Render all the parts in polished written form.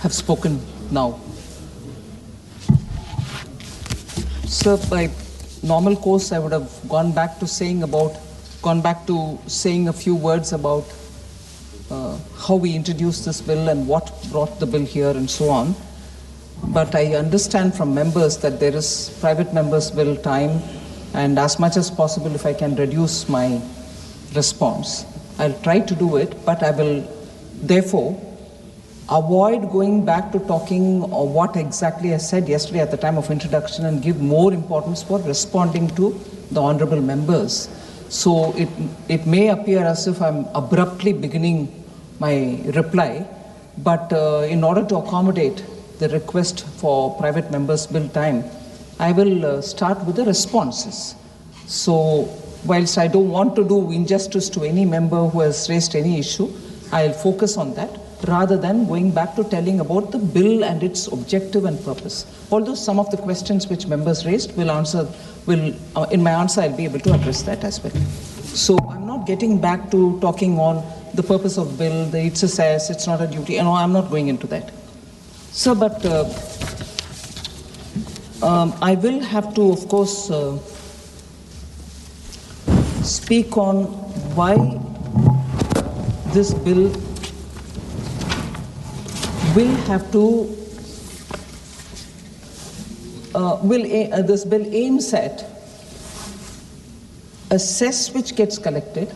have spoken now. Sir, by normal course, I would have gone back to saying a few words about how we introduced this bill and what brought the bill here and so on. But I understand from members that there is private members' bill time, and as much as possible, if I can reduce my response, I'll try to do it, but I will therefore avoid going back to talking or what exactly I said yesterday at the time of introduction and give more importance for responding to the honorable members. So it may appear as if I'm abruptly beginning my reply, but in order to accommodate the request for private members' bill time, I will start with the responses. So whilst I don't want to do injustice to any member who has raised any issue, I'll focus on that rather than going back to telling about the bill and its objective and purpose. Although some of the questions which members raised in my answer I'll be able to address that as well. So I'm not getting back to talking on the purpose of bill, it's a cess, it's not a duty, I'm not going into that. So, but I will have to, of course, speak on why this bill will have to, this bill aims at a cess which gets collected,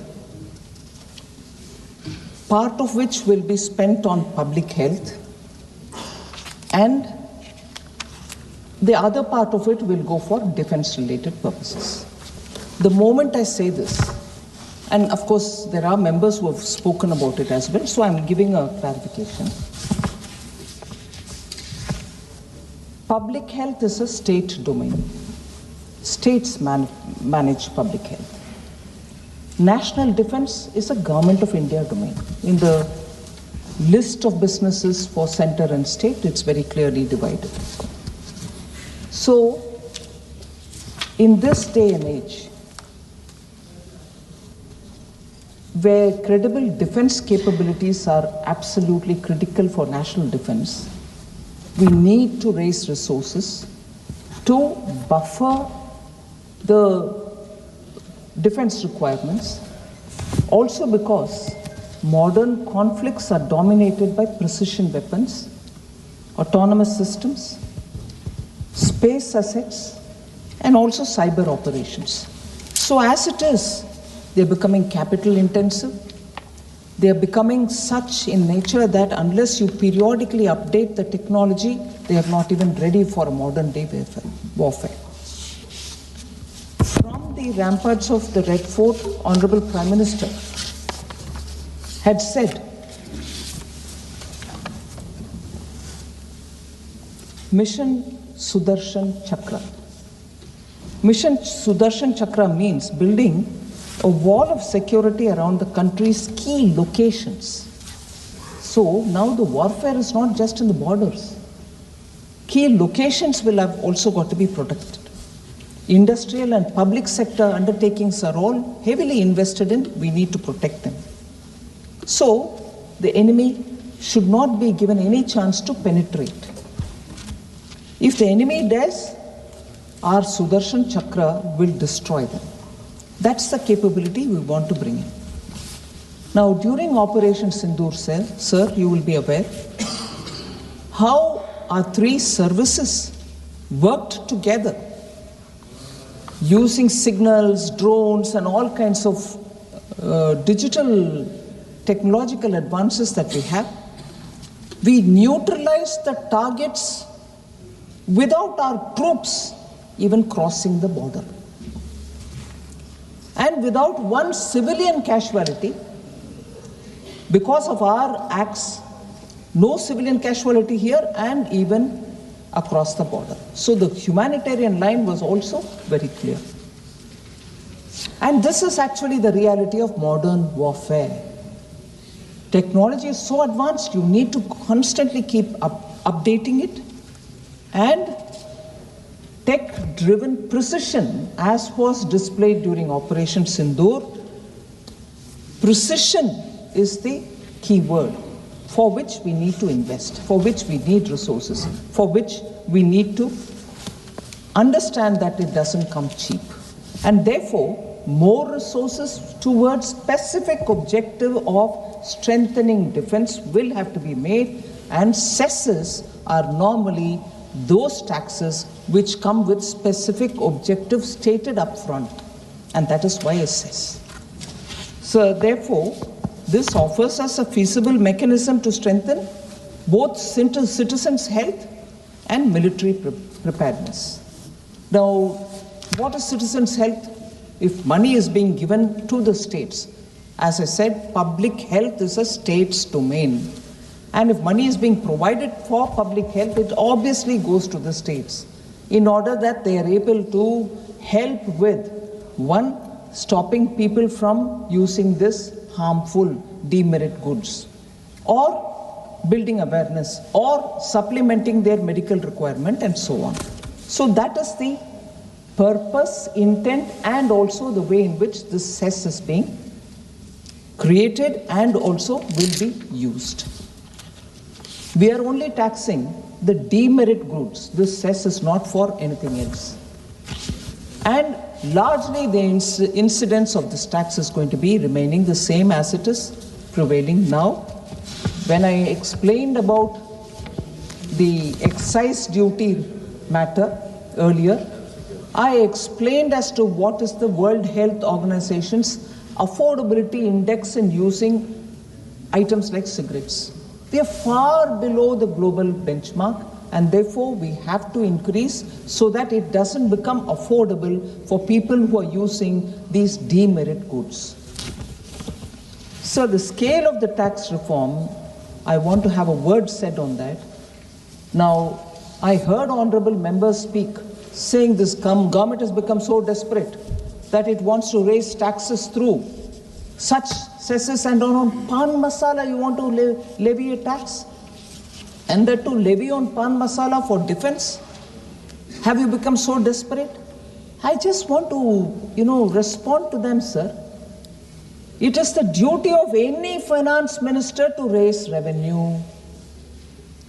part of which will be spent on public health, and the other part of it will go for defense-related purposes. The moment I say this, and of course there are members who have spoken about it as well, so I'm giving a clarification. Public health is a state domain. States manage public health. National defense is a Government of India domain. In the list of businesses for center and state, it's very clearly divided. So, in this day and age, where credible defense capabilities are absolutely critical for national defense, we need to raise resources to buffer the defense requirements, also because modern conflicts are dominated by precision weapons, autonomous systems, space assets, and also cyber operations. So as it is, they're becoming capital intensive. They're becoming such in nature that unless you periodically update the technology, they are not even ready for a modern day warfare. From the ramparts of the Red Fort, Honorable Prime Minister had said, Mission Sudarshan Chakra. Mission Sudarshan Chakra means building a wall of security around the country's key locations. So now the warfare is not just in the borders. Key locations will have also got to be protected. Industrial and public sector undertakings are all heavily invested in. We need to protect them. So the enemy should not be given any chance to penetrate. If the enemy does, our Sudarshan Chakra will destroy them. That's the capability we want to bring in. Now, during Operation Sindoor, sir, you will be aware how our three services worked together using signals, drones, and all kinds of digital technological advances that we have. We neutralized the targets without our troops even crossing the border. And without one civilian casualty, because of our acts, no civilian casualty here and even across the border. So the humanitarian line was also very clear. And this is actually the reality of modern warfare. Technology is so advanced, you need to constantly keep updating it, and tech-driven precision, as was displayed during Operation Sindoor. Precision is the key word. for which we need to invest, for which we need resources, for which we need to understand that it doesn't come cheap. And therefore, more resources towards specific objective of strengthening defense will have to be made, and cesses are normally those taxes which come with specific objectives stated up front, and that is why a cess. So therefore, this offers us a feasible mechanism to strengthen both citizens' health and military preparedness. Now, what is citizens' health? If money is being given to the states, as I said, public health is a state's domain. And if money is being provided for public health, it obviously goes to the states in order that they are able to help with, one, stopping people from using this harmful demerit goods, or building awareness, or supplementing their medical requirement, and so on. So that is the purpose, intent, and also the way in which this cess is being created and also will be used. We are only taxing the demerit goods. This cess is not for anything else. And largely the incidence of this tax is going to be remaining the same as it is prevailing now. When I explained about the excise duty matter earlier, I explained as to what is the World Health Organization's affordability index in using items like cigarettes. We are far below the global benchmark, and therefore we have to increase so that it doesn't become affordable for people who are using these demerit goods. So the scale of the tax reform, I want to have a word said on that. Now, I heard honorable members speak saying this government has become so desperate that it wants to raise taxes through such cesses, and on pan masala you want to levy a tax, and that to levy on pan masala for defense. Have you become so desperate? I just want to, respond to them, sir. It is the duty of any finance minister to raise revenue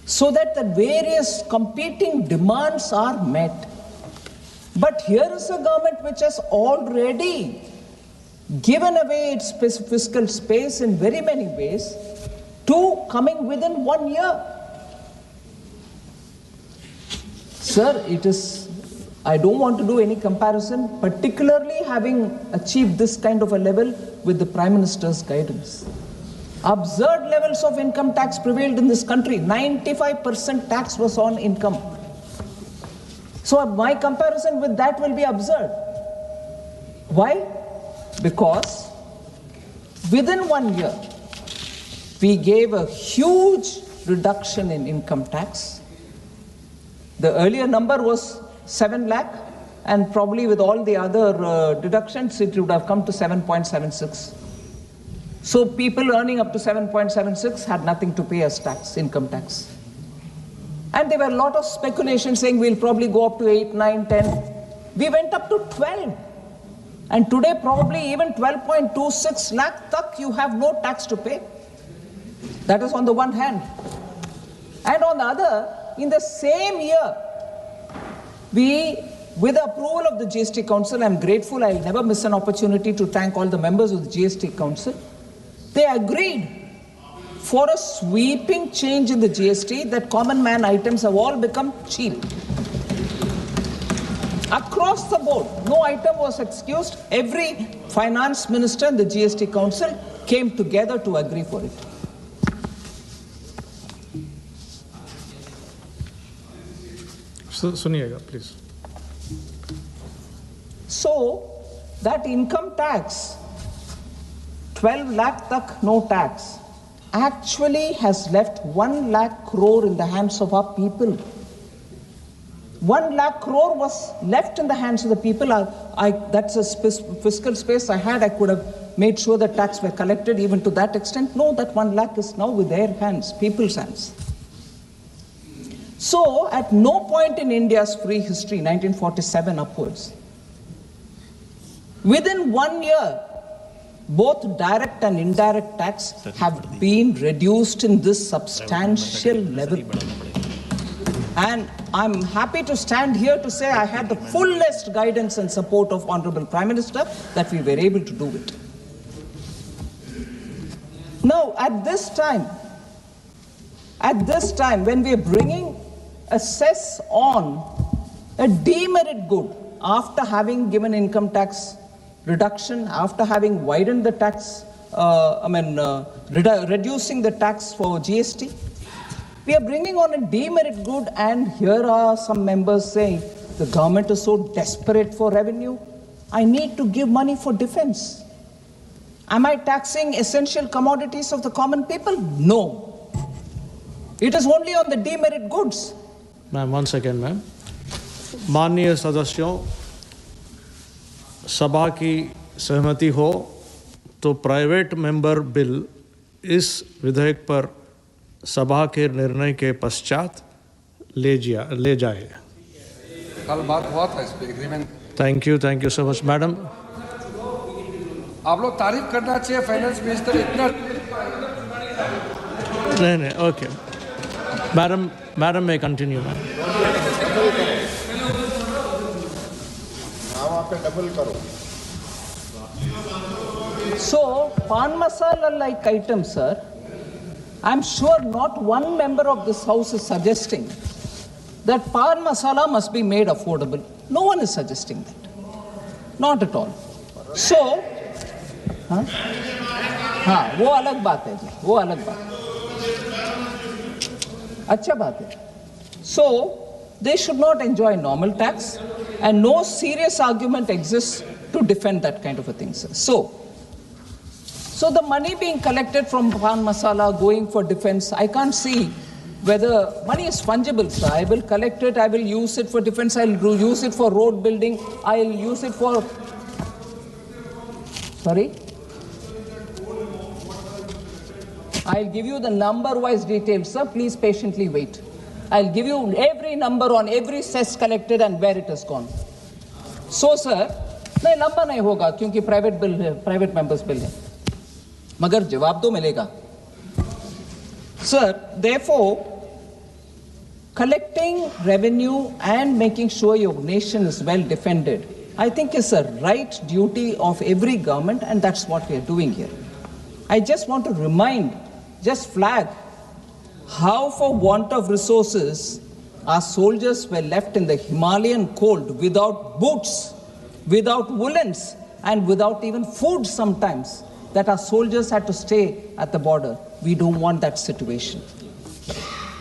so that the various competing demands are met. But here is a government which has already given away its fiscal space in very many ways to coming within 1 year. Sir, I don't want to do any comparison, particularly having achieved this kind of a level with the Prime Minister's guidance. Absurd levels of income tax prevailed in this country. 95% tax was on income. So my comparison with that will be absurd. Why? Because within 1 year, we gave a huge reduction in income tax. The earlier number was 7 lakh, and probably with all the other deductions, it would have come to 7.76. So people earning up to 7.76 had nothing to pay as tax, income tax. And there were a lot of speculation saying we'll probably go up to 8, 9, 10. We went up to 12. And today probably even 12.26 lakh tak you have no tax to pay. That is on the one hand. And on the other, in the same year, we, with the approval of the GST Council, I'm grateful, I'll never miss an opportunity to thank all the members of the GST Council. They agreed for a sweeping change in the GST that common man items have all become cheap. Across the board, no item was excused. Every finance minister and the GST Council came together to agree for it. Suniega, please. So, that income tax, 12 lakh tak no tax, actually has left 1 lakh crore in the hands of our people. 1 lakh crore was left in the hands of the people. That's a fiscal space I had. I could have made sure that tax were collected even to that extent. No, that 1 lakh is now with their hands, people's hands. So, at no point in India's free history, 1947 upwards, within 1 year, both direct and indirect tax have been reduced in this substantial level. And I'm happy to stand here to say I had the fullest guidance and support of Honorable Prime Minister that we were able to do it. Now, at this time, when we are bringing a cess on a demerit good, after having given income tax reduction, after having widened the tax, reducing the tax for GST, we are bringing on a demerit good, and here are some members saying the government is so desperate for revenue, I need to give money for defense. Am I taxing essential commodities of the common people? No. It is only on the demerit goods. Ma'am, one second, ma'am. माननीय सदस्यों, सभा की सहमति हो तो private member bill इस विधेयक पर सभा के निर्णय के पश्चात ले जाए। कल बात हुआ था इस पे agreement. Thank you so much madam. आप लोग तारीफ करना चाहिए फाइनेंस मिनिस्टर इतना। नहीं okay madam may continue ma'am. Double करो। So, pan masala like item, sir, I'm sure not one member of this house is suggesting that pan masala must be made affordable. No one is suggesting that. Not at all. So, हाँ, वो अलग बात है जी, वो अलग बात है। अच्छा बात है। So, they should not enjoy normal tax, and no serious argument exists to defend that kind of a thing, sir. So the money being collected from pan masala going for defense, I can't see whether money is fungible, sir. I will collect it, I will use it for defense, I'll use it for road building, I'll use it for... Sorry? I'll give you the number-wise details, sir. Please patiently wait. I'll give you every number on every cess collected and where it has gone. So, sir, नहीं लंबा नहीं होगा क्योंकि private bill है, private members bill है, मगर जवाब तो मिलेगा. Sir, therefore, collecting revenue and making sure your nation is well defended, I think is a right duty of every government, and that's what we are doing here. I just want to flag how for want of resources our soldiers were left in the Himalayan cold without boots, without woolens, and without even food sometimes, that our soldiers had to stay at the border. We don't want that situation.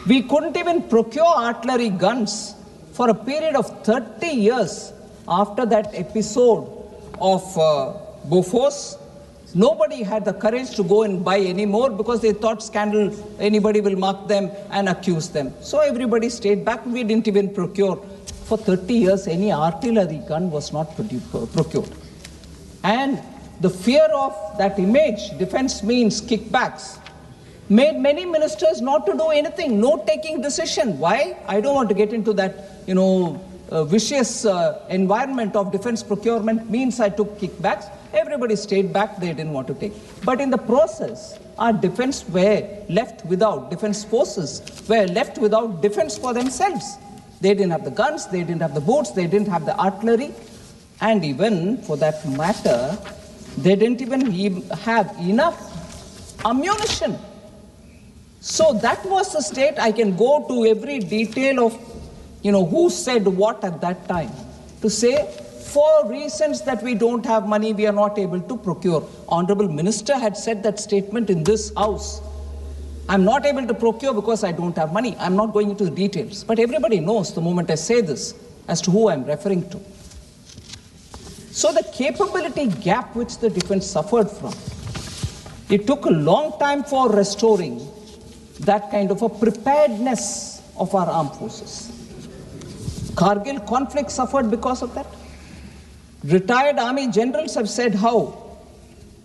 We couldn't even procure artillery guns for a period of 30 years after that episode of Bofors. Nobody had the courage to go and buy any more because they thought scandal, anybody will mark them and accuse them. So everybody stayed back. We didn't even procure. For 30 years, any artillery gun was not procured. And the fear of that image, defense means kickbacks, made many ministers not to do anything, no taking decision. Why? I don't want to get into that, vicious environment of defense procurement means I took kickbacks. Everybody stayed back, they didn't want to take. But in the process, our defense forces were left without defense for themselves. They didn't have the guns, they didn't have the boots, they didn't have the artillery, and even, for that matter, they didn't even have enough ammunition. So that was the state. I can go to every detail of, who said what at that time, to say, for reasons that we don't have money, we are not able to procure. Honorable Minister had said that statement in this house. I'm not able to procure because I don't have money. I'm not going into the details. But everybody knows the moment I say this as to who I'm referring to. So the capability gap which the defense suffered from, it took a long time for restoring that kind of a preparedness of our armed forces. Kargil conflict suffered because of that. Retired army generals have said how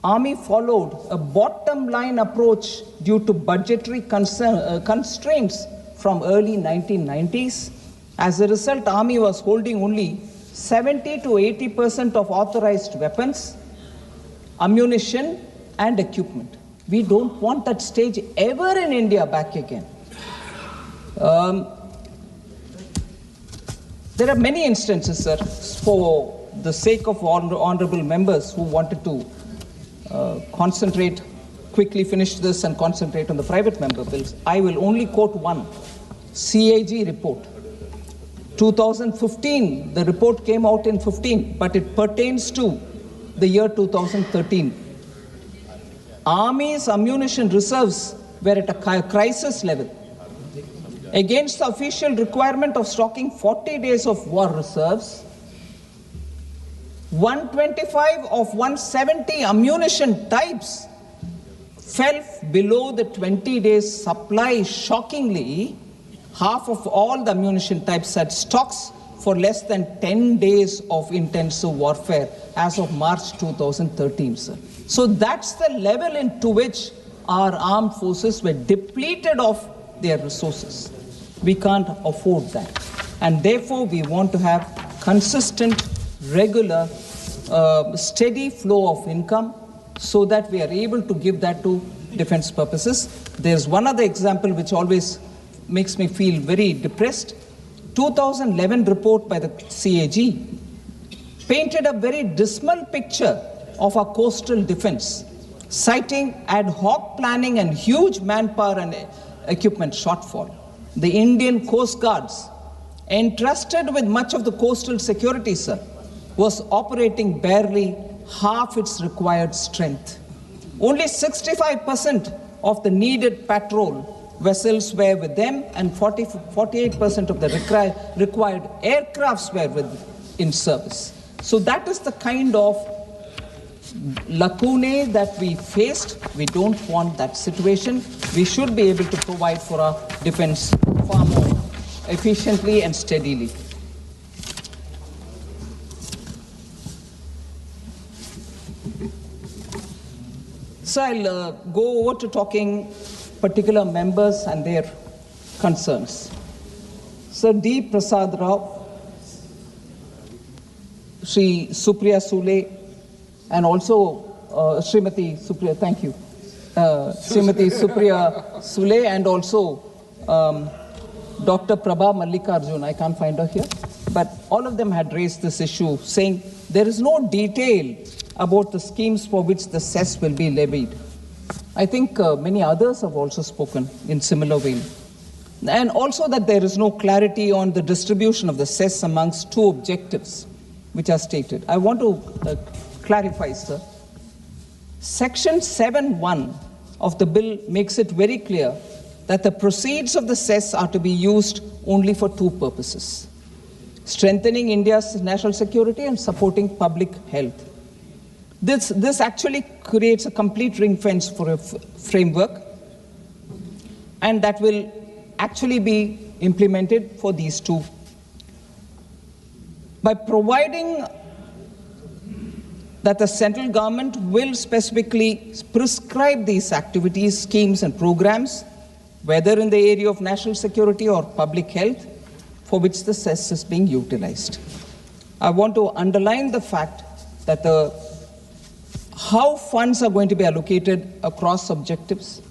army followed a bottom line approach due to budgetary constraints from early 1990s. As a result, army was holding only 70 to 80% of authorized weapons. ammunition and equipment. We don't want that stage ever in India back again. There are many instances, sir, for the sake of honorable members who wanted to quickly finish this and concentrate on the private member bills. I will only quote one, CAG report. 2015, the report came out in 15, but it pertains to the year 2013. Army's ammunition reserves were at a crisis level. Against the official requirement of stocking 40 days of war reserves, 125 of 170 ammunition types fell below the 20 days supply. Shockingly, half of all the ammunition types had stocks for less than 10 days of intensive warfare as of March 2013, sir. So that's the level into which our armed forces were depleted of their resources. We can't afford that. And therefore, we want to have consistent, regular, steady flow of income so that we are able to give that to defense purposes. There's one other example which always makes me feel very depressed. 2011 report by the CAG painted a very dismal picture of our coastal defense, citing ad hoc planning and huge manpower and equipment shortfall. The Indian Coast Guards, entrusted with much of the coastal security, sir, was operating barely half its required strength. Only 65% of the needed patrol vessels were with them, and 48% of the required aircrafts were in service. So that is the kind of lacunae that we faced. We don't want that situation. We should be able to provide for our defense far more efficiently and steadily. So I'll go over to talking particular members and their concerns. Sir D. Prasad Rao, Sri Supriya Sule, and also Srimati Supriya, thank you, Srimati Supriya Sule, and also Dr. Prabha Mallikarjun. I can't find her here, but all of them had raised this issue, saying there is no detail about the schemes for which the cess will be levied. I think many others have also spoken in similar vein. And also that there is no clarity on the distribution of the cess amongst two objectives which are stated. I want to clarify, sir. Section 7(1) of the bill makes it very clear that the proceeds of the cess are to be used only for two purposes: strengthening India's national security and supporting public health. This actually creates a complete ring fence for a framework, and that will actually be implemented for these two. By providing that the central government will specifically prescribe these activities, schemes, and programs, whether in the area of national security or public health, for which the cess is being utilized. I want to underline the fact that how funds are going to be allocated across objectives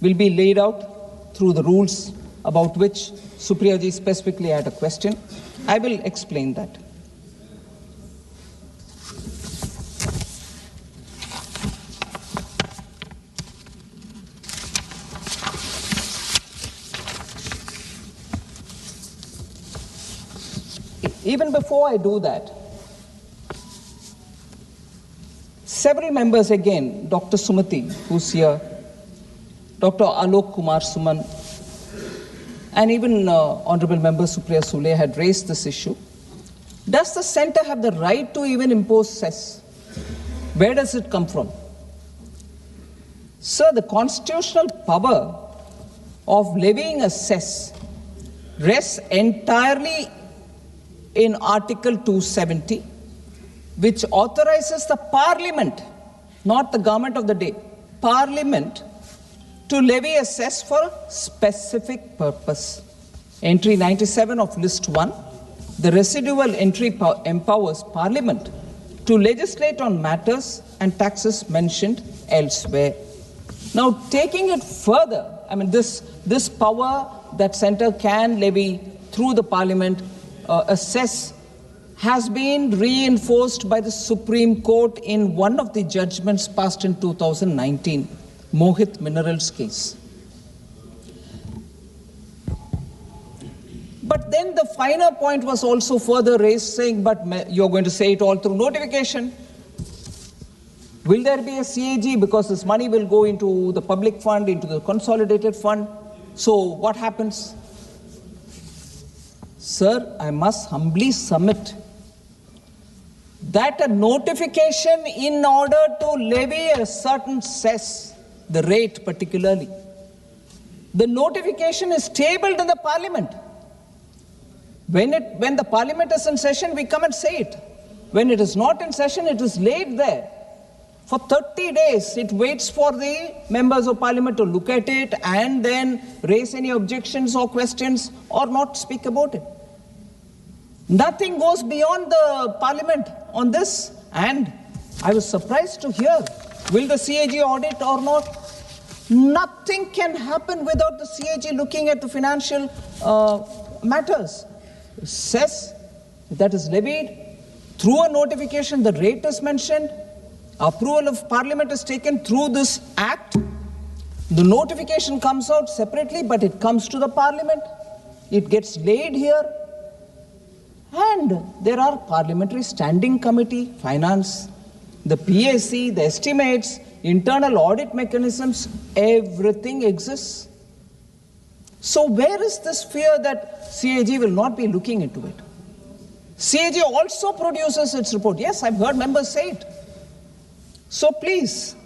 will be laid out through the rules about which Supriya ji specifically had a question. I will explain that. Even before I do that, several members again, Dr. Sumati, who's here, Dr. Alok Kumar Suman, and even Honorable Member Supriya Sule had raised this issue. Does the center have the right to even impose cess? Where does it come from? Sir, the constitutional power of levying a cess rests entirely in Article 270, which authorizes the Parliament, not the government of the day, Parliament, to levy a cess for a specific purpose. Entry 97 of List 1, the residual entry empowers Parliament to legislate on matters and taxes mentioned elsewhere. Now, taking it further, this power that centre can levy through the parliament, a cess, has been reinforced by the Supreme Court in one of the judgments passed in 2019, Mohit Minerals case. But then the finer point was also further raised, saying, but you're going to say it all through notification. Will there be a CAG? Because this money will go into the public fund, into the consolidated fund. So what happens? Sir, I must humbly submit that a notification in order to levy a certain cess, the rate particularly, the notification is tabled in the parliament. When the parliament is in session, we come and say it. When it is not in session, it is laid there. For 30 days, it waits for the members of parliament to look at it and then raise any objections or questions or not speak about it. Nothing goes beyond the parliament on this. And I was surprised to hear, will the CAG audit or not? Nothing can happen without the CAG looking at the financial matters. Cess that is levied through a notification, the rate is mentioned, approval of parliament is taken through this act, the notification comes out separately, but it comes to the parliament, it gets laid here, and there are parliamentary standing committee, finance, the PAC, the estimates, internal audit mechanisms, everything exists. So where is this fear that CAG will not be looking into it? CAG also produces its report. Yes, I've heard members say it. So please,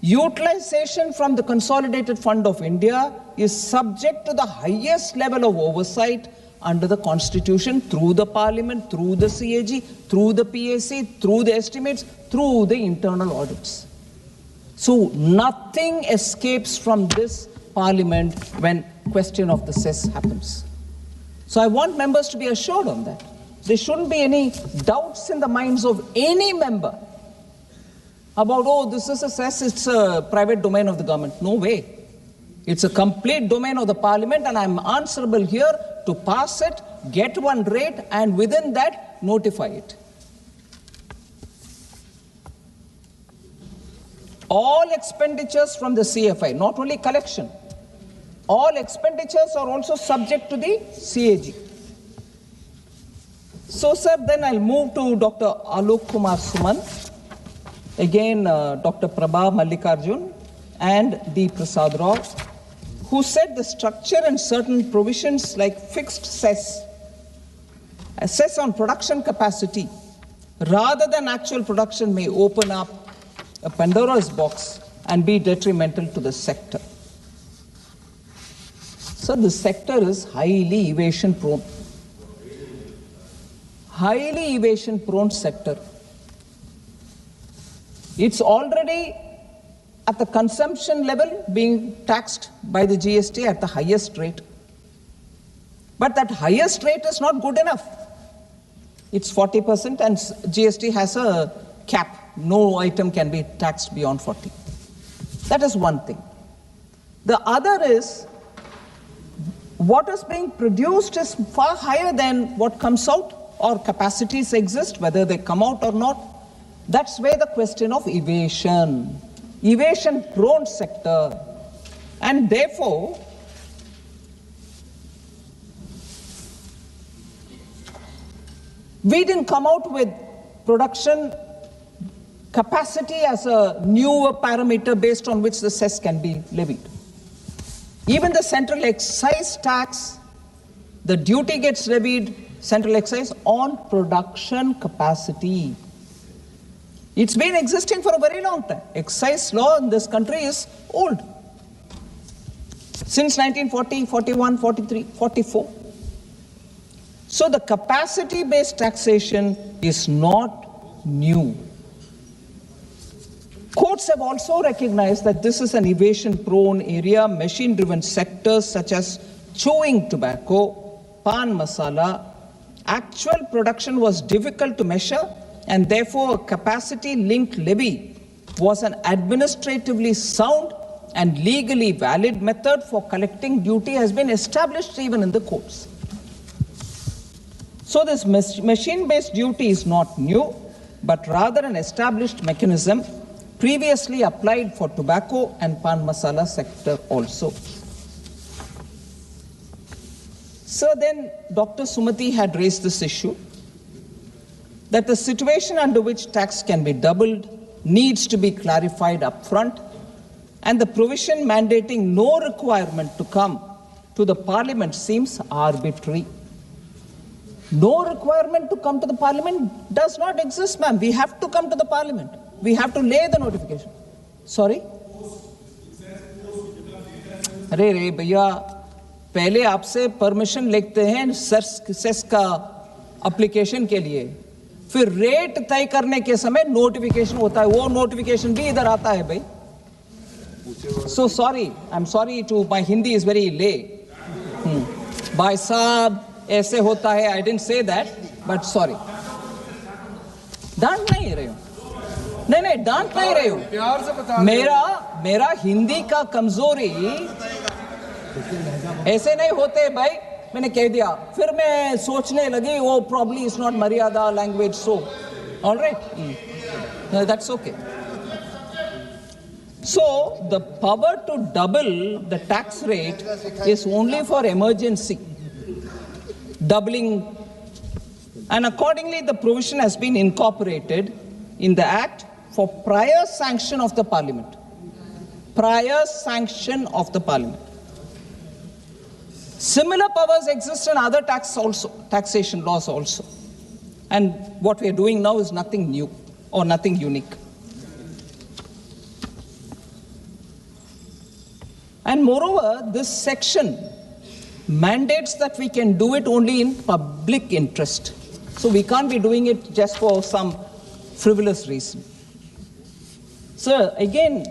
utilization from the Consolidated Fund of India is subject to the highest level of oversight under the Constitution, through the Parliament, through the CAG, through the PAC, through the estimates, through the internal audits. So nothing escapes from this Parliament when question of the cess happens. So I want members to be assured on that. There shouldn't be any doubts in the minds of any member about, oh, this is a cess, it's a private domain of the government. No way. It's a complete domain of the Parliament, and I'm answerable here to pass it, get one rate, and within that, notify it. All expenditures from the CFI, not only collection, all expenditures are also subject to the CAG. So, sir, then I'll move to Dr. Alok Kumar Suman, again Dr. Prabha Mallikarjun and D. Prasad Rao, who said the structure and certain provisions like fixed cess, a cess on production capacity, rather than actual production, may open up a Pandora's box and be detrimental to the sector. So the sector is highly evasion prone. Highly evasion prone sector. It's already at the consumption level being taxed by the GST at the highest rate. But that highest rate is not good enough. It's 40% and GST has a cap. No item can be taxed beyond 40. That is one thing. The other is, what is being produced is far higher than what comes out, or capacities exist, whether they come out or not. That's where the question of evasion prone sector, and therefore we didn't come out with production capacity as a newer parameter based on which the cess can be levied. Even the central excise tax, the duty gets levied, central excise, on production capacity. It's been existing for a very long time. Excise law in this country is old. Since 1940, 41, 43, 44. So the capacity-based taxation is not new. Courts have also recognized that this is an evasion-prone area. Machine-driven sectors such as chewing tobacco, pan masala, actual production was difficult to measure, and therefore a capacity-linked levy was an administratively sound and legally valid method for collecting duty has been established even in the courts. So this machine-based duty is not new, but rather an established mechanism previously applied for tobacco and pan masala sector also. So then Dr. Sumati had raised this issue that the situation under which tax can be doubled needs to be clarified up front, and the provision mandating no requirement to come to the parliament seems arbitrary. No requirement to come to the parliament does not exist, ma'am. We have to come to the parliament. We have to lay the notification. Sorry? अरे रे भैया, पहले आपसे permission लेते हैं cess का application के लिए, फिर रेट तय करने के समय नोटिफिकेशन होता है, वो नोटिफिकेशन भी इधर आता है भाई. So sorry, I'm sorry to, my Hindi is very lay. Bhai साहब ऐसे होता है, I didn't say that, but sorry. डांट नहीं रहे हो, नहीं डांट नहीं रहे हो, प्यार से बता मेरा हिंदी का कमजोरी ऐसे नहीं होते भाई, मैंने कह दिया, फिर मैं सोचने लगी वो probably is not मर्यादा language, so all right, that's okay. So the power to double the tax rate is only for emergency, doubling, and accordingly the provision has been incorporated in the Act for prior sanction of the Parliament. Prior sanction of the Parliament. Similar powers exist in other taxation laws also. And what we are doing now is nothing new or nothing unique. And moreover, this section mandates that we can do it only in public interest. So we can't be doing it just for some frivolous reason. So again,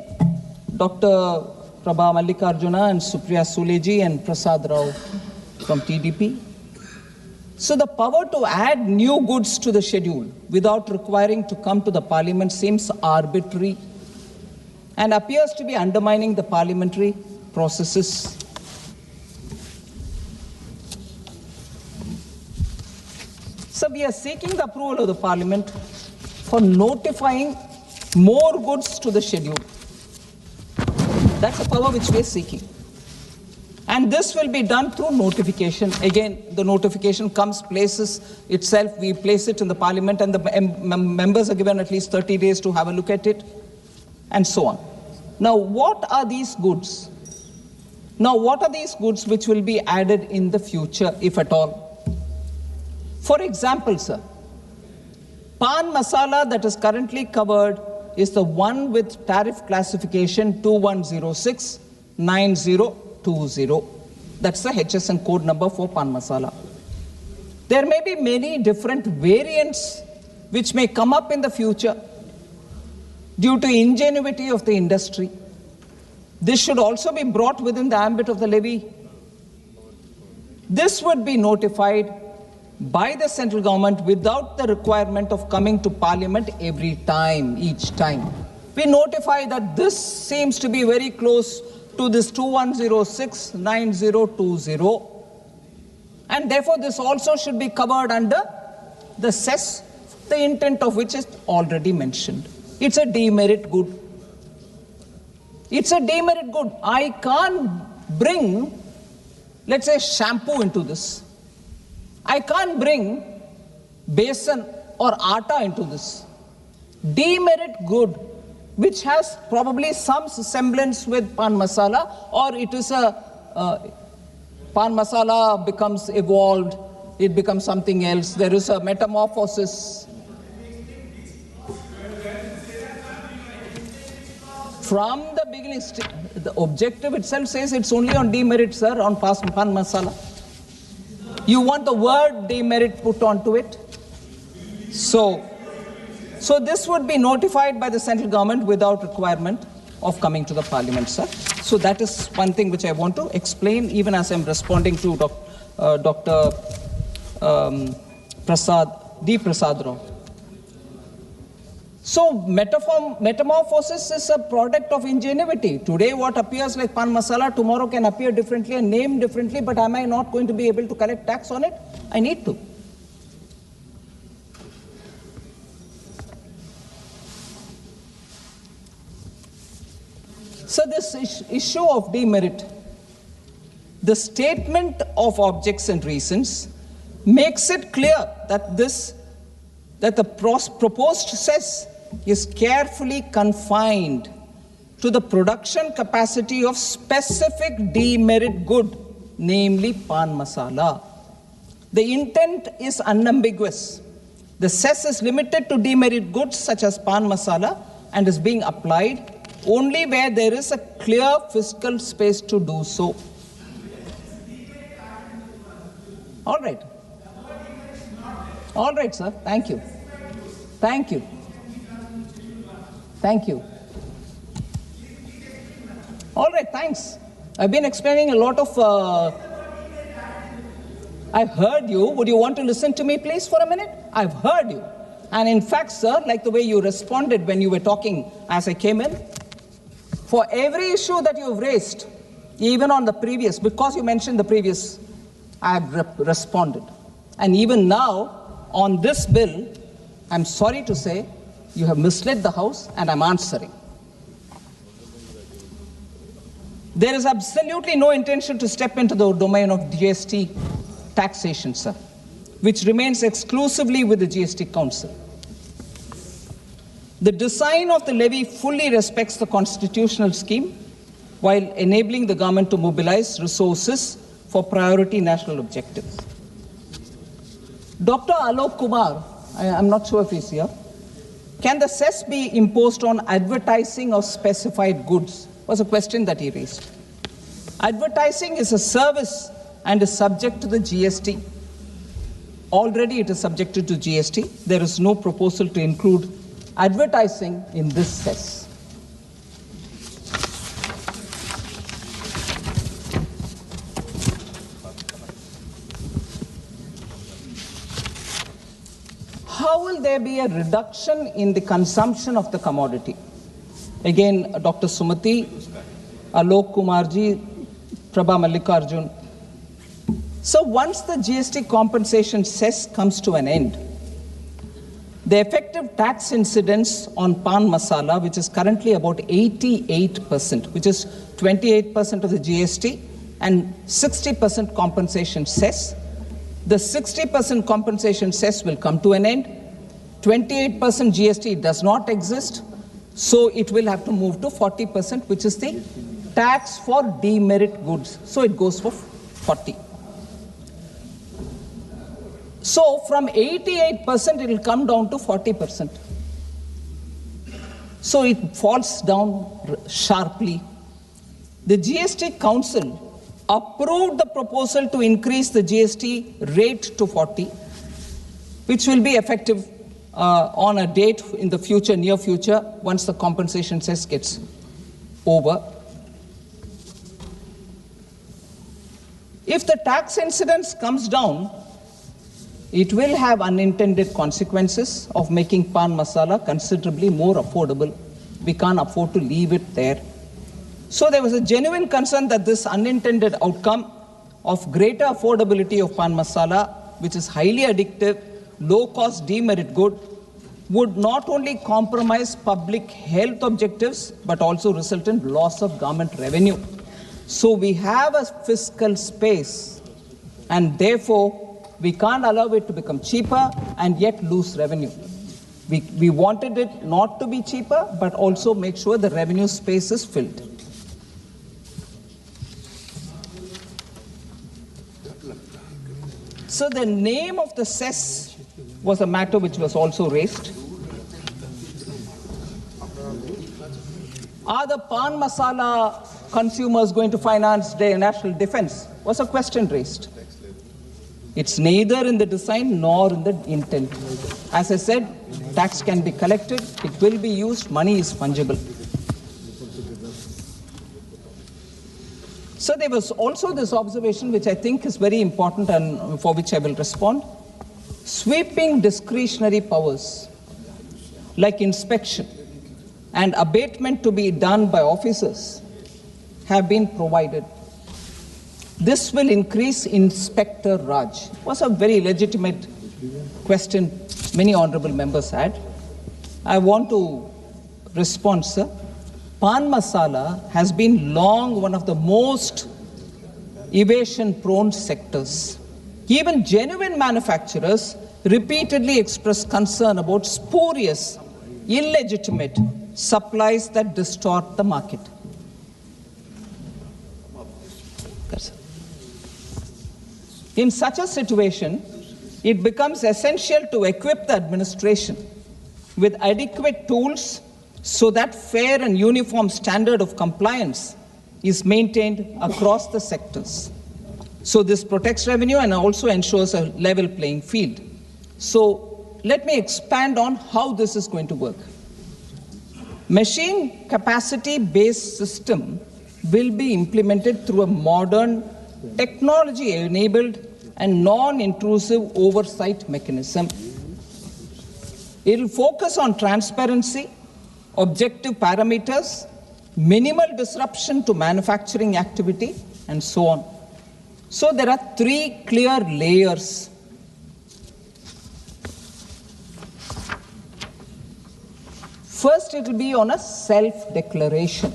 Dr. Prabha Mallikarjuna and Supriya Suleji and Prasad Rao from TDP. So the power to add new goods to the schedule without requiring to come to the parliament seems arbitrary and appears to be undermining the parliamentary processes. So we are seeking the approval of the parliament for notifying more goods to the schedule. That's the power which we are seeking. And this will be done through notification. Again, the notification comes, places itself, we place it in the parliament, and the members are given at least 30 days to have a look at it, and so on. Now, what are these goods? Now, what are these goods which will be added in the future, if at all? For example, sir, pan masala that is currently covered is the one with tariff classification 2106-9020. That's the HSN code number for pan masala. There may be many different variants which may come up in the future due to ingenuity of the industry. This should also be brought within the ambit of the levy. This would be notified by the central government without the requirement of coming to parliament every time, each time. We notify that this seems to be very close to this 2106-9020, and therefore this also should be covered under the cess, the intent of which is already mentioned. It's a demerit good. It's a demerit good. I can't bring, let's say, shampoo into this. I can't bring besan or atta into this. Demerit good, which has probably some semblance with pan masala, or it is a pan masala becomes evolved, it becomes something else. There is a metamorphosis. From the beginning, the objective itself says it's only on demerit, sir, on pan masala. You want the word demerit put onto it? So this would be notified by the central government without requirement of coming to the parliament, sir. So that is one thing which I want to explain, even as I'm responding to Dr. Prasad Rao. So metamorphosis is a product of ingenuity. Today what appears like pan masala, tomorrow can appear differently and named differently, but am I not going to be able to collect tax on it? I need to. So this issue of demerit, the statement of objects and reasons makes it clear that the proposed cess is carefully confined to the production capacity of specific demerit good, namely pan masala. The intent is unambiguous. The cess is limited to demerit goods such as pan masala and is being applied only where there is a clear fiscal space to do so. All right. All right, sir. Thank you. Thank you. Thank you. All right, thanks. I've been explaining a lot of... I've heard you. Would you want to listen to me, please, for a minute? I've heard you. And in fact, sir, like the way you responded when you were talking as I came in, for every issue that you've raised, even on the previous, because you mentioned the previous, I have responded. And even now, on this bill, I'm sorry to say, you have misled the House, and I'm answering. There is absolutely no intention to step into the domain of GST taxation, sir, which remains exclusively with the GST Council. The design of the levy fully respects the constitutional scheme while enabling the government to mobilize resources for priority national objectives. Dr. Alok Kumar, I'm not sure if he's here, can the cess be imposed on advertising of specified goods? Was a question that he raised. Advertising is a service and is subject to the GST. Already it is subjected to GST. There is no proposal to include advertising in this cess. How will there be a reduction in the consumption of the commodity? Again, Dr. Sumati, Alok Kumarji, Prabha Mallikarjun. So once the GST compensation cess comes to an end, the effective tax incidence on pan masala, which is currently about 88%, which is 28% of the GST and 60% compensation cess, the 60% compensation cess will come to an end. 28% GST does not exist, so it will have to move to 40%, which is the tax for demerit goods. So it goes for 40. So from 88%, it will come down to 40%. So it falls down sharply. The GST Council approved the proposal to increase the GST rate to 40, which will be effective on a date in the future, near future, once the compensation cess gets over. If the tax incidence comes down, it will have unintended consequences of making pan masala considerably more affordable. We can't afford to leave it there. So there was a genuine concern that this unintended outcome of greater affordability of pan masala, which is highly addictive, low-cost demerit good, would not only compromise public health objectives, but also result in loss of government revenue. So we have a fiscal space, and therefore we can't allow it to become cheaper and yet lose revenue. We wanted it not to be cheaper, but also make sure the revenue space is filled. So the name of the cess was a matter which was also raised. Are the pan masala consumers going to finance their national defense? Was a question raised. It's neither in the design nor in the intent. As I said, tax can be collected, it will be used, money is fungible. So there was also this observation which I think is very important and for which I will respond. Sweeping discretionary powers like inspection and abatement to be done by officers, have been provided. This will increase Inspector Raj. It was a very legitimate question many honorable members had. I want to respond, sir. Pan masala has been long one of the most evasion-prone sectors. Even genuine manufacturers repeatedly express concern about spurious, illegitimate supplies that distort the market. In such a situation, it becomes essential to equip the administration with adequate tools so that fair and uniform standard of compliance is maintained across the sectors. So this protects revenue and also ensures a level playing field. So let me expand on how this is going to work. Machine capacity-based system will be implemented through a modern, technology-enabled and non-intrusive oversight mechanism. It will focus on transparency, objective parameters, minimal disruption to manufacturing activity, and so on. So there are three clear layers. First, it will be on a self-declaration.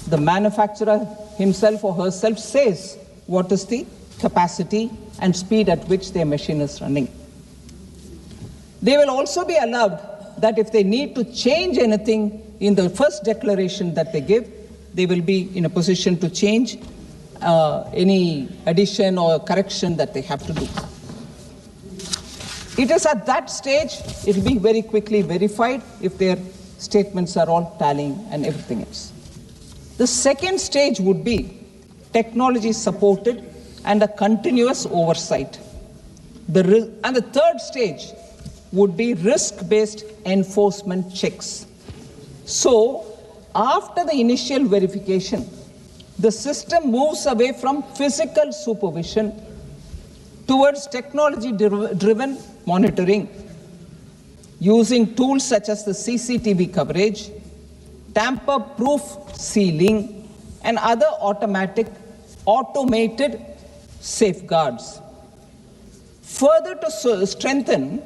The manufacturer himself or herself says what is the capacity and speed at which their machine is running. They will also be allowed that if they need to change anything in the first declaration that they give, they will be in a position to change any addition or correction that they have to do. It is at that stage, it will be very quickly verified if their statements are all tallying and everything else. The second stage would be technology supported and a continuous oversight. And the third stage would be risk-based enforcement checks. So, after the initial verification, the system moves away from physical supervision towards technology-driven monitoring, using tools such as the CCTV coverage, tamper-proof sealing, and other automated safeguards. Further, to strengthen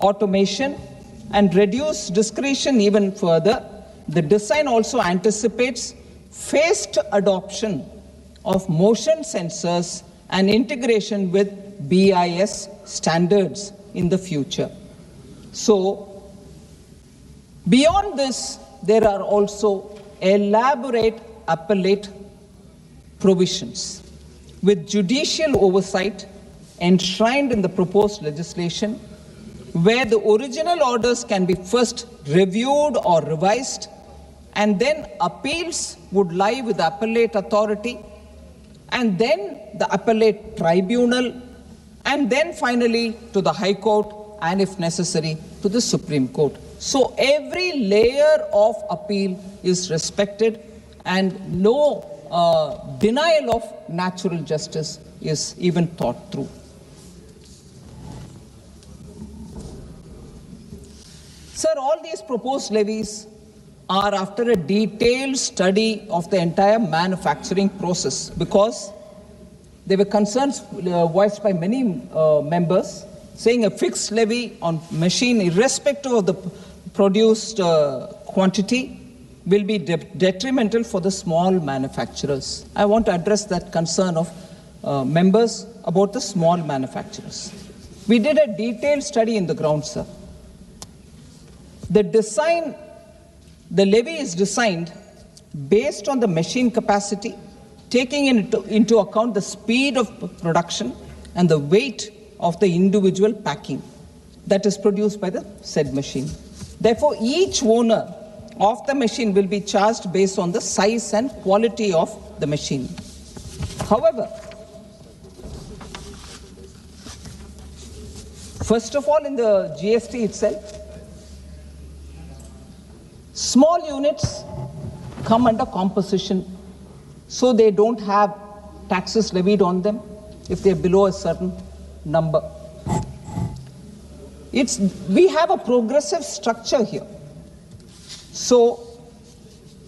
automation and reduce discretion even further, the design also anticipates phased adoption of motion sensors and integration with BIS standards in the future. So, beyond this, there are also elaborate appellate provisions with judicial oversight enshrined in the proposed legislation, where the original orders can be first reviewed or revised, and then appeals would lie with the appellate authority, and then the appellate tribunal, and then finally to the High Court, and if necessary, to the Supreme Court. So every layer of appeal is respected, and no denial of natural justice is even thought through. Sir, all these proposed levies are after a detailed study of the entire manufacturing process, because there were concerns voiced by many members saying a fixed levy on machine, irrespective of the produced quantity, will be detrimental for the small manufacturers. I want to address that concern of members about the small manufacturers. We did a detailed study in the ground, sir. The levy is designed based on the machine capacity, taking into account the speed of production and the weight of the individual packing that is produced by the said machine. Therefore, each owner of the machine will be charged based on the size and quality of the machine. However, first of all, in the GST itself, small units come under composition, so they don't have taxes levied on them if they're below a certain number. we have a progressive structure here. So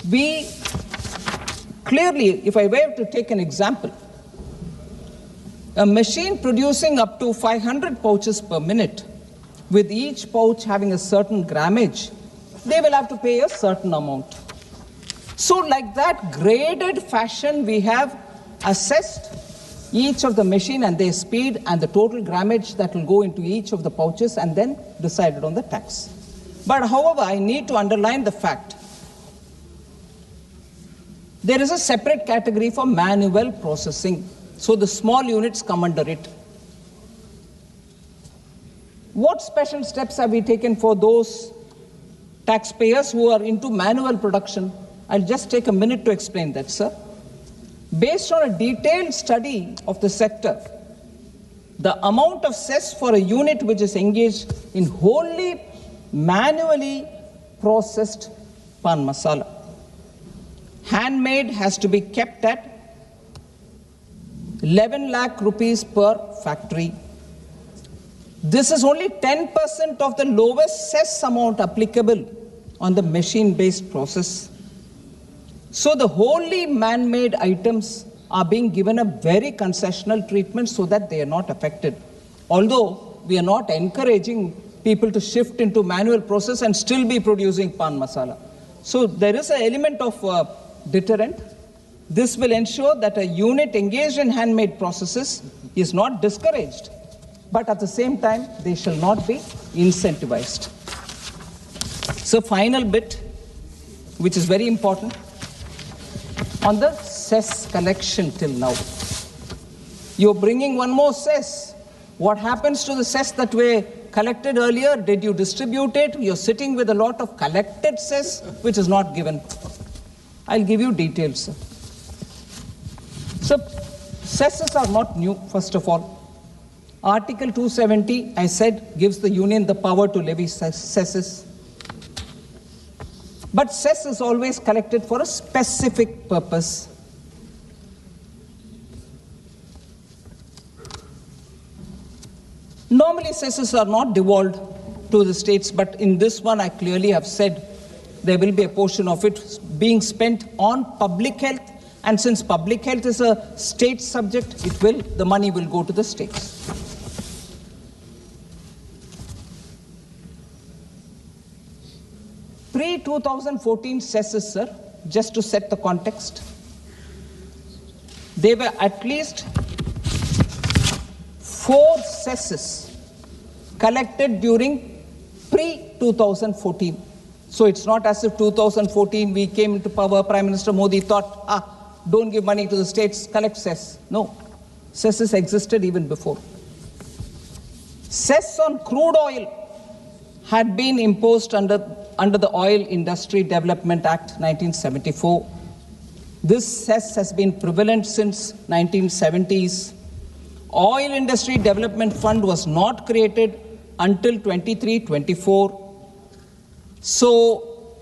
we clearly, if I were to take an example, a machine producing up to 500 pouches per minute, with each pouch having a certain grammage, they will have to pay a certain amount. So like that graded fashion, we have assessed each of the machine and their speed and the total grammage that will go into each of the pouches and then decided on the tax. But however, I need to underline the fact there is a separate category for manual processing. So the small units come under it. What special steps have we taken for those taxpayers who are into manual production? I'll just take a minute to explain that, sir. Based on a detailed study of the sector, the amount of cess for a unit which is engaged in wholly manually processed pan masala, handmade, has to be kept at 11 lakh rupees per factory. This is only 10% of the lowest cess amount applicable on the machine-based process. So the wholly man-made items are being given a very concessional treatment so that they are not affected. Although we are not encouraging people to shift into manual process and still be producing pan masala. So there is an element of deterrent. This will ensure that a unit engaged in handmade processes is not discouraged, but at the same time, they shall not be incentivized. So final bit, which is very important, on the cess collection till now. You're bringing one more cess. What happens to the cess that were collected earlier? Did you distribute it? You're sitting with a lot of collected cess, which is not given. I'll give you details, sir. So, cesses are not new, first of all. Article 270, I said, gives the union the power to levy cesses. But cess is always collected for a specific purpose. Normally, cesses are not devolved to the states, but in this one, I clearly have said there will be a portion of it being spent on public health. And since public health is a state subject, the money will go to the states. Pre-2014 cesses, sir, just to set the context, there were at least 4 cesses collected during pre-2014. So it's not as if 2014 we came into power, Prime Minister Modi thought, don't give money to the states, collect cess. No, cesses existed even before. Cess on crude oil had been imposed under the Oil Industry Development Act 1974. This cess has been prevalent since 1970s. Oil Industry Development Fund was not created until 23-24. So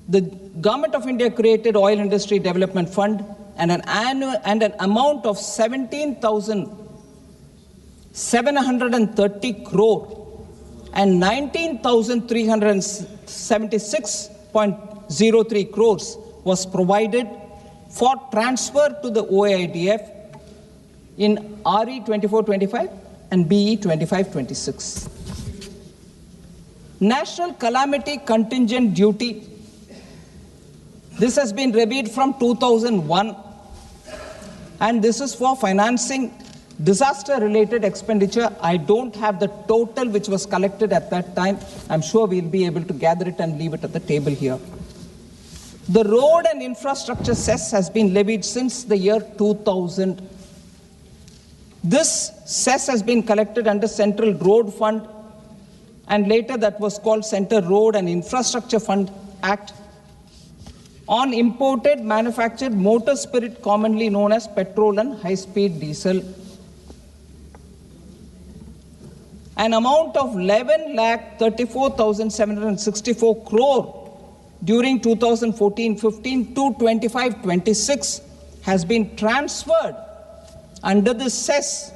the Government of India created Oil Industry Development Fund and an amount of 17,730 crore and 19,376.03 crores was provided for transfer to the OIDF in RE 24-25 and BE 25-26. National Calamity Contingent Duty. This has been levied from 2001, and this is for financing disaster-related expenditure. I don't have the total which was collected at that time. I'm sure we'll be able to gather it and leave it at the table here. The road and infrastructure cess has been levied since the year 2000. This cess has been collected under Central Road Fund, and later that was called Central Road and Infrastructure Fund Act, on imported manufactured motor spirit commonly known as petrol and high-speed diesel. An amount of 11,34,764 crore during 2014-15 to 25-26 has been transferred under the cess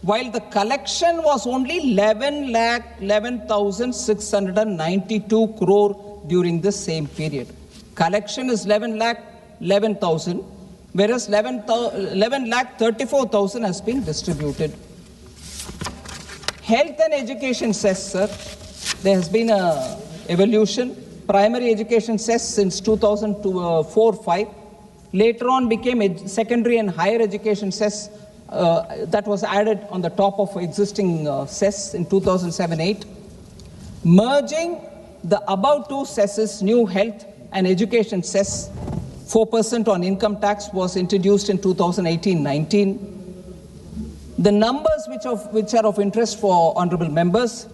while the collection was only 11,11,692 crore during the same period. Collection is 11,11,000, whereas 11,34,000 has been distributed. Health and education cess, sir, there has been a evolution. Primary education cess since 2004-5. Later on became secondary and higher education cess that was added on the top of existing cess in 2007-8. Merging the above two cesses, new health and education cess, 4% on income tax was introduced in 2018-19. The numbers which are of interest for honorable members: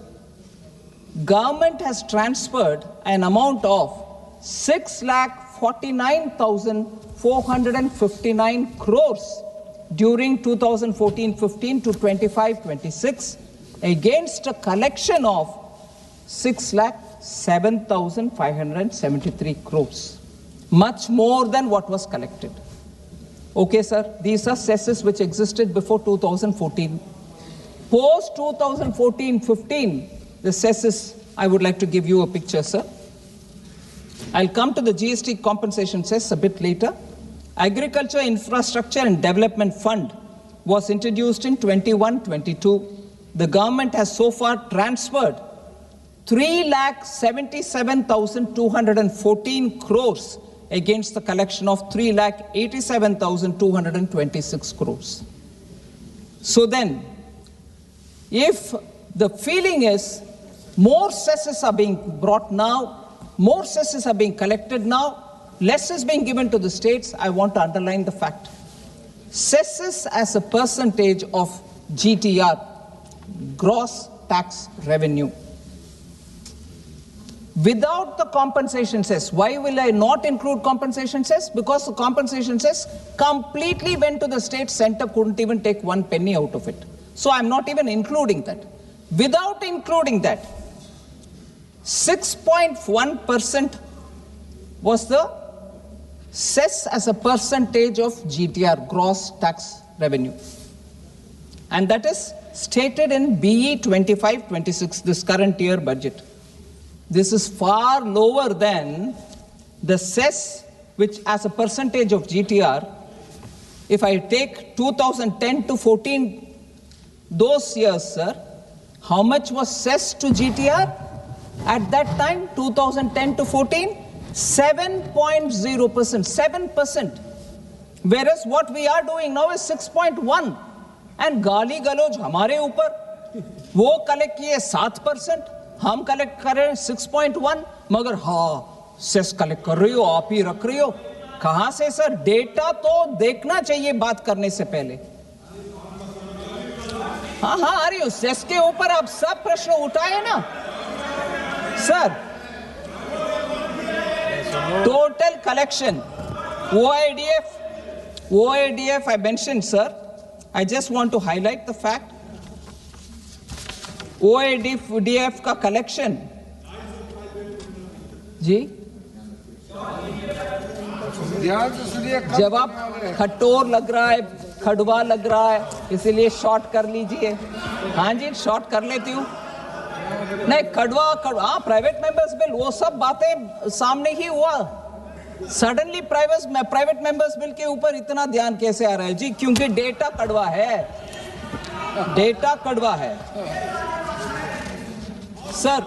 government has transferred an amount of 6,49,459 crores during 2014-15 to 25-26 against a collection of 6,07,573 crores, much more than what was collected. Okay, sir, these are cesses which existed before 2014. Post 2014-15, the cesses, I would like to give you a picture, sir. I'll come to the GST compensation cess a bit later. Agriculture Infrastructure and Development Fund was introduced in 21-22. The government has so far transferred 3,77,214 crores against the collection of 3,87,226 crores. So then, if the feeling is more cesses are being brought now, more cesses are being collected now, less is being given to the states, I want to underline the fact. Cesses as a percentage of GTR, gross tax revenue. Without the compensation cess, why will I not include compensation cess? Because the compensation cess completely went to the state, center couldn't even take 1 penny out of it. So I'm not even including that. Without including that, 6.1% was the cess as a percentage of GTR, gross tax revenue. And that is stated in BE 25-26, this current year budget. This is far lower than the cess, which as a percentage of GTR, if I take 2010 to 14, those years, sir, how much was cess to GTR at that time, 2010 to 14? 7.0%, 7%. Whereas what we are doing now is 6.1. And गाली गलौज हमारे ऊपर, वो collect किए 7%, हम collect कर रहे हैं 6.1, मगर हाँ सेस कलेक्ट कर रही हो, आप ही रख रही हो. कहां से सर? डेटा तो देखना चाहिए बात करने से पहले. हाँ हाँ आ रही हो. सेस के ऊपर आप सब प्रश्न उठाए ना sir. Total collection, OIDF I mentioned, sir. I just want to highlight the fact. OIDF का collection, जी ध्यान से सुनिए. जब आप खटोर लग रहा है, खड़वा लग रहा है, इसीलिए शॉर्ट कर लीजिए. हाँ जी, शॉर्ट कर लेती हूँ. नहीं, खड़वा प्राइवेट मेंबर्स बिल, वो सब बातें सामने ही हुआ. सडनली प्राइवेट मेंबर्स बिल के ऊपर इतना ध्यान कैसे आ रहा है जी? क्योंकि डेटा कड़वा है, डेटा कड़वा है. Sir,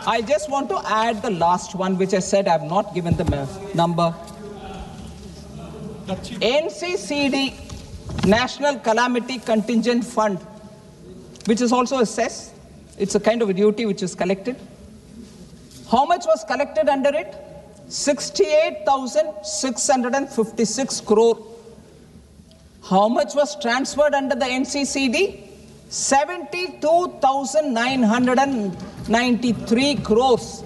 I just want to add the last one, which I said I have not given the number. NCCD, National Calamity Contingent Fund, which is also a cess. It's a kind of a duty which is collected. How much was collected under it? 68,656 crore. How much was transferred under the NCCD? 72,993 crores.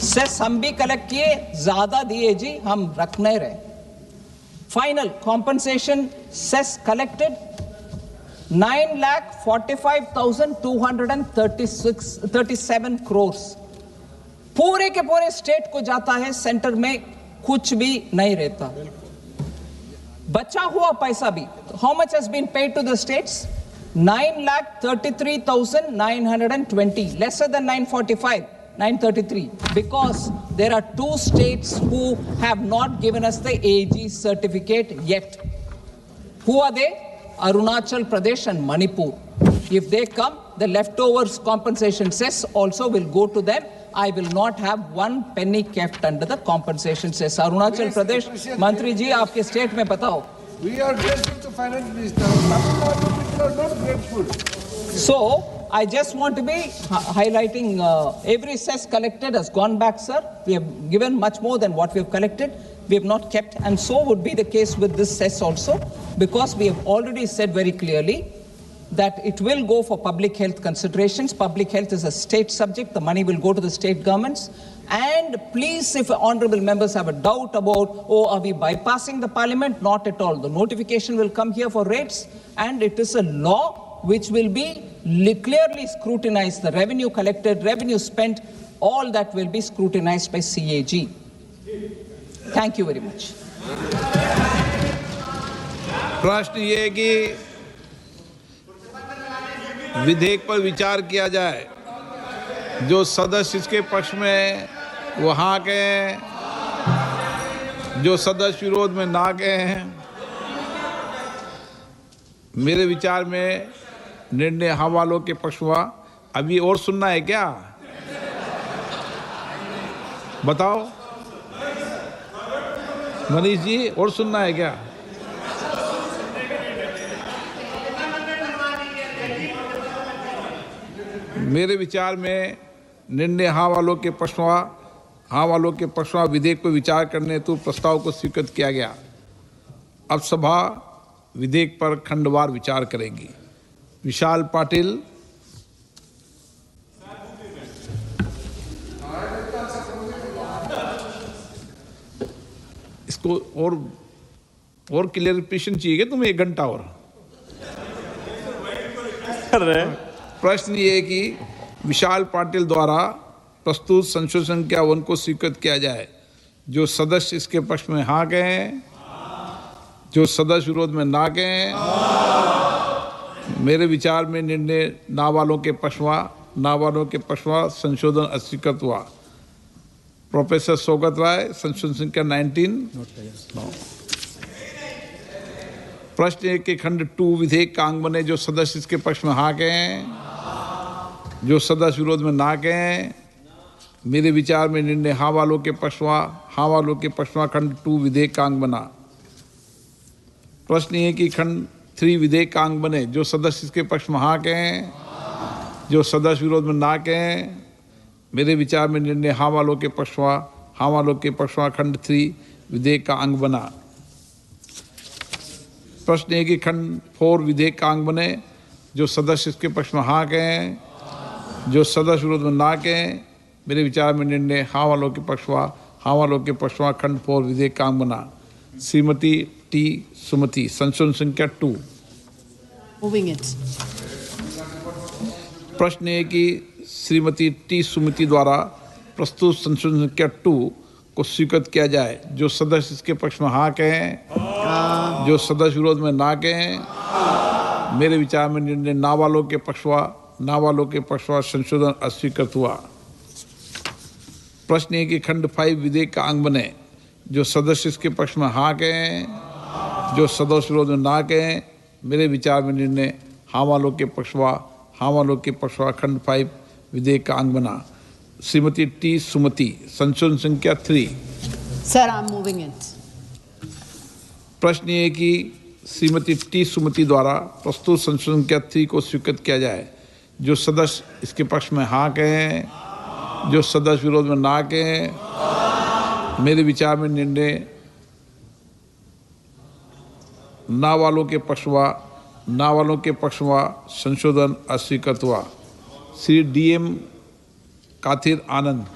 Cess हम भी collect किए, ज्यादा दिए जी, हम रख नहीं रहे. Final compensation cess collected 9,45,237 crores. पूरे के पूरे स्टेट को जाता है, सेंटर में कुछ भी नहीं रहता. बचा हुआ पैसा भी, how much has been paid to the states? 9,33,920, lesser than 945, 933, because there are 2 states who have not given us the AG certificate yet. Who are they? Arunachal Pradesh and Manipur. If they come, the leftovers compensation cess also will go to them. I will not have 1 penny kept under the compensation cess. Arunachal Pradesh, Mantri ji, aapke state mein batao. We are grateful to finance minister. Tamil Nadu people are not grateful. So, I just want to be highlighting every cess collected has gone back, sir. We have given much more than what we have collected. We have not kept, and so would be the case with this cess also, because we have already said very clearly that it will go for public health considerations. Public health is a state subject. The money will go to the state governments. And please, if honorable members have a doubt about, oh, are we bypassing the parliament? Not at all. The notification will come here for rates, and it is a law which will be clearly scrutinized. The revenue collected, revenue spent, all that will be scrutinized by CAG. Thank you very much. प्रश्न ये है कि विधेयक पर विचार किया जाए, जो सदस्य इसके पक्ष में वो हाँ कहें, जो सदस्य विरोध में ना कहें। मेरे विचार में निर्णय हाँ वालों के पक्ष हुआ। अभी और सुनना है क्या? बताओ मनीष जी, और सुनना है क्या? मेरे विचार में निर्णय हाँ वालों के पक्ष हुआ। हाँ वालों के पक्ष हुआ। विधेयक पर विचार करने हेतु प्रस्ताव को स्वीकृत किया गया। अब सभा विधेयक पर खंडवार विचार करेगी। विशाल पाटिल। इसको और क्लियरिफिकेशन चाहिए तुम्हें? 1 घंटा और प्रश्न ये है कि विशाल पाटिल द्वारा प्रस्तुत संशोधन संख्या 1 को स्वीकृत किया जाए। जो सदस्य इसके पक्ष में हाँ कहें, जो सदस्य विरोध में ना कहें। मेरे विचार में निर्णय ना वालों के पक्ष हुआ। ना वालों के पक्ष हुआ। संशोधन अस्वीकृत हुआ। प्रोफेसर सौगत राय, संशोधन संख्या 19। प्रश्न एक के खंड 2 विधेयक का अंग बने। जो सदस्य इसके पक्ष में हाँ कहें, जो सदस्य विरोध में ना कहें। मेरे विचार में निर्णय हाँ वालों के पक्ष हुआ। हाँ वालों के पक्ष हुआ। खंड 2 विधेयक का अंग बना। प्रश्न ये कि खंड 3 विधेयक का अंग बने। जो सदस्य इसके पक्ष में हाँ कहें, जो सदस्य विरोध में ना कहें। मेरे विचार में निर्णय हाँ वालों के पक्ष हुआ। हाँ वालों के पक्ष हुआ। खंड 3 विधेयक का अंग बना। प्रश्न है कि खंड 4 विधेयक का अंग बने। जो सदस्य इसके पक्ष में हाँ कहें, जो सदस्य विरोध में ना कहें। मेरे विचार में निर्णय हाँ वालों के पक्ष हुआ। हाँ वालों के पक्ष हुआ। खंड 4 विधेयक का अंग बना। श्रीमती टी सुमति, संशोधन संख्या 2। Moving it. प्रश्न है कि श्रीमती टी सुमति द्वारा प्रस्तुत संशोधन संख्या 2 को स्वीकृत किया जाए। जो सदस्य इसके पक्ष में हाँ कहें, जो सदस्य विरोध में ना कहें। मेरे विचार में निर्णय ना वालों के पक्ष हुआ। ना वालों के पक्ष हुआ। संशोधन अस्वीकृत हुआ। प्रश्न है कि खंड 5 विधेयक का अंग बने। जो सदस्य इसके पक्ष में हाँ कहें, जो सदस्य विरोध में ना कहें। मेरे विचार में निर्णय हाँ वालों के पक्ष हुआ। हाँ वालों के पक्ष हुआ। खंड 5 विधेयक का अंग बना। श्रीमती टी सुमति, संशोधन संख्या 3। Sir, I'm moving it. प्रश्न ये है कि श्रीमती टी सुमति द्वारा प्रस्तुत संशोधन संख्या 3 को स्वीकृत किया जाए। जो सदस्य इसके पक्ष में हाँ कहें, जो सदस्य विरोध में ना कहें। मेरे विचार में निर्णय ना वालों के पक्ष हुआ। ना वालों के पक्ष हुआ। संशोधन अस्वीकृत हुआ। श्री DM काथिर आनंद।